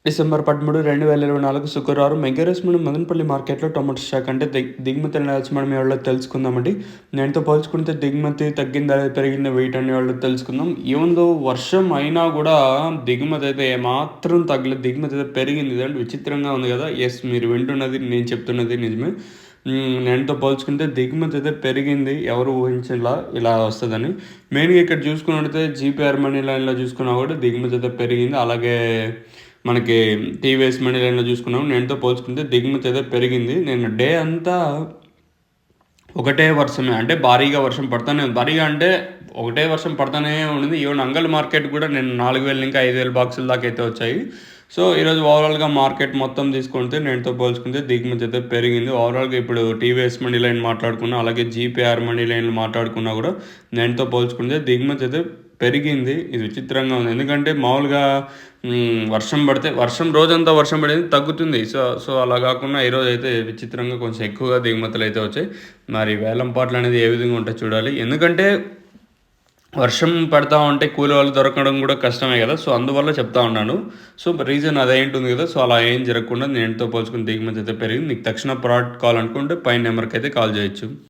December 13, 2024 శుక్రవారం మెగారెస్‌మన్ మదనపల్లి మార్కెట్‌లో tomato stock అంటే దిగుమతి అనేది మనం ఎవరో తెలుసుకుందామండి. నేటితో పోల్చుకుంటే దిగుమతి తగ్గిందా? పెరిగిందా? వీటన్ని ఎవరో తెలుసుకుందాం. ఈవెన్ దో వర్షం అయినా గూడా దిగుమతి అయితే ఏమాత్రం తగ్గలేదు. దిగుమతి అయితే పెరిగింది. ఇదేంటి విచిత్రంగా ఉంది గదా! యెస్, మీరు వింటున్నది నేను చెప్తున్నది నిజమే. నేటితో పోల్చుకుంటే దిగుమతి అయితే పెరిగింది. ఎవరు ఊహించలా ఇలా వస్తదని. మెయిన్‌గా ఇక్కడ చూసుకున్నట్టయితే జీపీఆర్ మనీ లైన్‌లో చూసుకున్నా గూడా దిగుమతి అయితే పెరిగింది. అలాగే మనకి టీవీఎస్ మనీ లైన్‌లో చూసుకున్నాం. నేటితో పోల్చుకుంటే దిగుమతి అయితే పెరిగింది. నేను డే అంతా ఒకటే వర్షమే. అంటే భారీగా వర్షం పడతానే ఉంది. భారీగా అంటే ఒకటే వర్షం పడతానే ఉండింది. ఈవెన్ అంగల్ మార్కెట్ కూడా నేను 4000 ఇంకా 5000 బాక్సుల దాకా అయితే వచ్చాయి. సో, ఈరోజు ఓవరాల్‌గా మార్కెట్ మొత్తం తీసుకుంటే నేటితో పోల్చుకుంటే దిగుమతి అయితే పెరిగింది. ఓవరాల్‌గా ఇప్పుడు టీవీఎస్ మనీ లైన్ మాట్లాడుకున్నా, అలాగే జీపీఆర్ మనీ లైన్‌లు మాట్లాడుకున్నా కూడా నేటితో పోల్చుకుంటే దిగుమతి అయితే పెరిగింది. ఇది విచిత్రంగా ఉంది. ఎందుకంటే మామూలుగా వర్షం రోజంతా వర్షం పడేది తగ్గుతుంది. సో సో అలా గాకుండా ఈరోజైతే విచిత్రంగా కొంచెం ఎక్కువగా దిగుమతులైతే వచ్చాయి. మరి వేలం పాటలనేది ఏ విధంగా ఉంటాయో చూడాలి. ఎందుకంటే వర్షం పడతా ఉంటే కూలి వాళ్ళు దొరకడం గూడా కష్టమే గదా! సో అందువల్ల చెప్తా ఉన్నాను. సో రీజన్ అదేంటుంది గదా! సో అలా ఏం జరగకుండా నేటితో పోల్చుకుని దిగుమతి అయితే పెరిగింది. మీకు తక్షణ ప్రోడక్ట్ కావాలనుకుంటే పైన నెంబర్‌కైతే కాల్ జేయొచ్చు.